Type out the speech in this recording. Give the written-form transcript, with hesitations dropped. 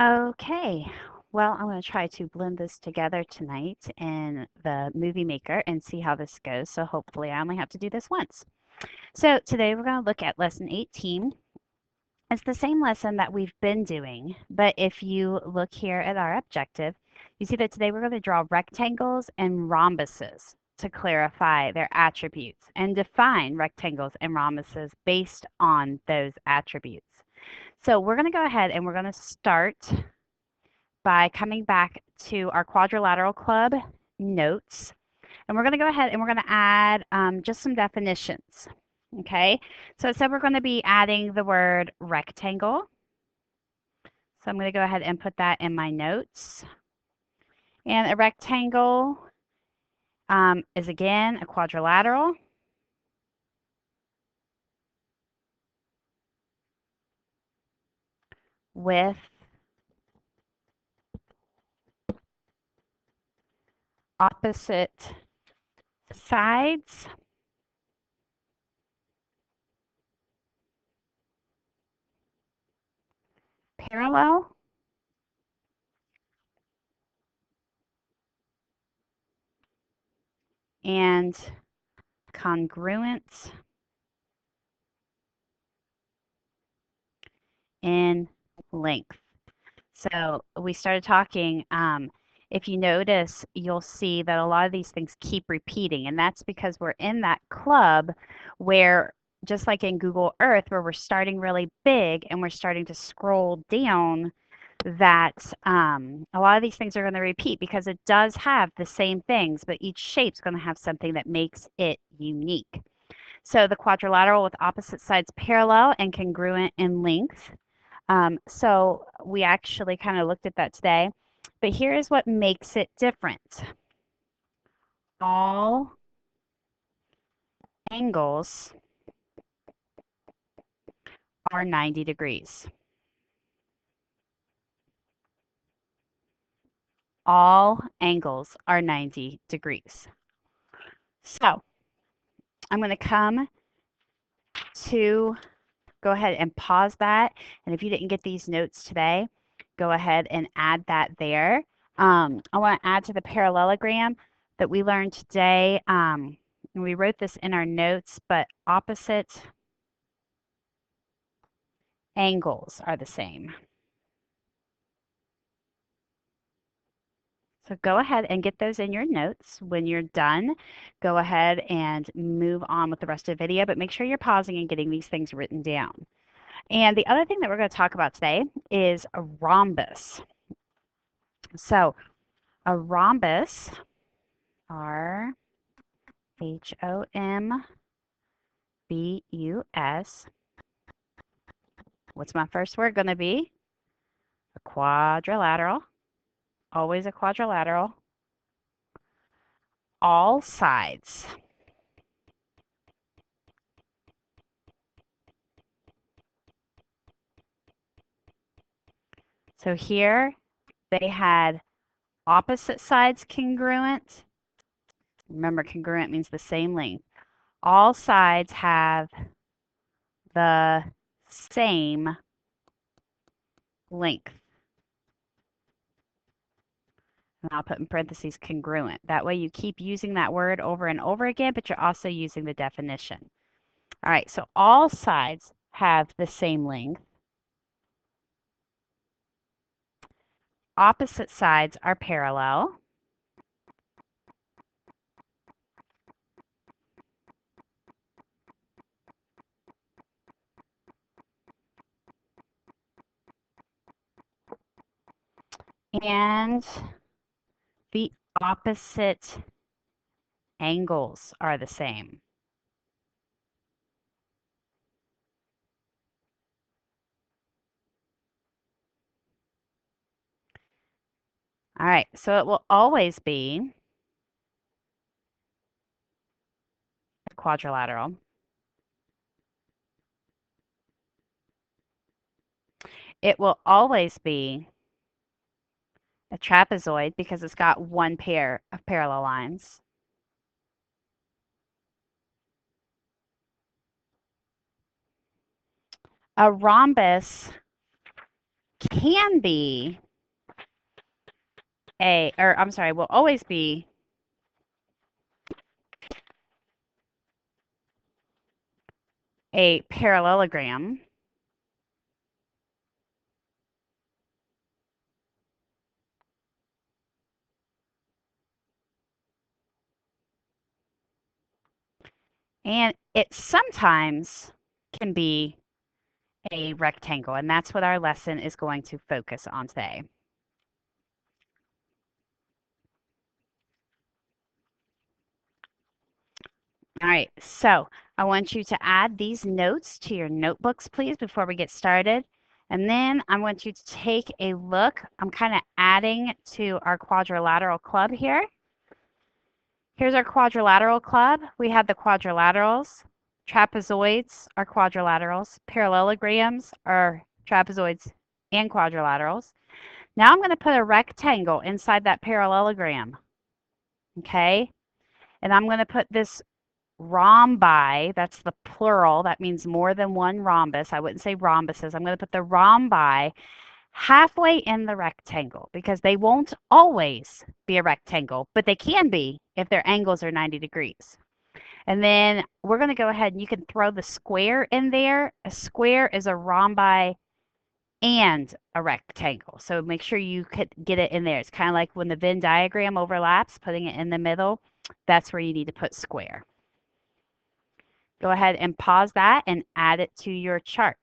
Okay, well, I'm going to try to blend this together tonight in the Movie Maker and see how this goes. So hopefully I only have to do this once. So today we're going to look at lesson 18. It's the same lesson that we've been doing, but if you look here at our objective, you see that today we're going to draw rectangles and rhombuses to clarify their attributes and define rectangles and rhombuses based on those attributes. So we're going to go ahead and we're going to start by coming back to our Quadrilateral Club notes. And we're going to go ahead and we're going to add just some definitions. Okay, so it said we're going to be adding the word rectangle. So I'm going to go ahead and put that in my notes. And a rectangle is again a quadrilateral with opposite sides parallel and congruent in length. So we started talking. If you notice, you'll see that a lot of these things keep repeating, and that's because we're in that club where, just like in Google Earth, where we're starting really big and we're starting to scroll down, that a lot of these things are going to repeat because it does have the same things, but each shape's going to have something that makes it unique. So the quadrilateral with opposite sides parallel and congruent in length. So we actually kind of looked at that today, but here is what makes it different. All angles are 90 degrees. All angles are 90 degrees. So I'm going to come to go ahead and pause that. And if you didn't get these notes today, go ahead and add that there. I want to add to the parallelogram that we learned today. And we wrote this in our notes, but opposite angles are the same. So go ahead and get those in your notes. When you're done, go ahead and move on with the rest of the video, but make sure you're pausing and getting these things written down. And the other thing that we're going to talk about today is a rhombus. So a rhombus, R-H-O-M-B-U-S. What's my first word going to be? A quadrilateral. Always a quadrilateral. All sides. So here they had opposite sides congruent. Remember, congruent means the same length. All sides have the same length. And I'll put in parentheses congruent. That way you keep using that word over and over again, but you're also using the definition. All right, so all sides have the same length. Opposite sides are parallel. And the opposite angles are the same. All right, so it will always be a quadrilateral. It will always be a trapezoid because it's got one pair of parallel lines. A rhombus can be will always be a parallelogram. And it sometimes can be a rectangle, and that's what our lesson is going to focus on today. All right, so I want you to add these notes to your notebooks, please, before we get started. And then I want you to take a look. I'm kind of adding to our quadrilateral club here. Here's our quadrilateral club. We have the quadrilaterals. Trapezoids are quadrilaterals. Parallelograms are trapezoids and quadrilaterals. Now I'm going to put a rectangle inside that parallelogram. Okay? And I'm going to put this rhombi, that's the plural, that means more than one rhombus. I wouldn't say rhombuses. I'm going to put the rhombi halfway in the rectangle because they won't always be a rectangle, but they can be if their angles are 90 degrees. And then we're going to go ahead and you can throw the square in there. A square is a rhombi and a rectangle. So make sure you could get it in there. It's kind of like when the Venn diagram overlaps, putting it in the middle. That's where you need to put square. Go ahead and pause that and add it to your chart.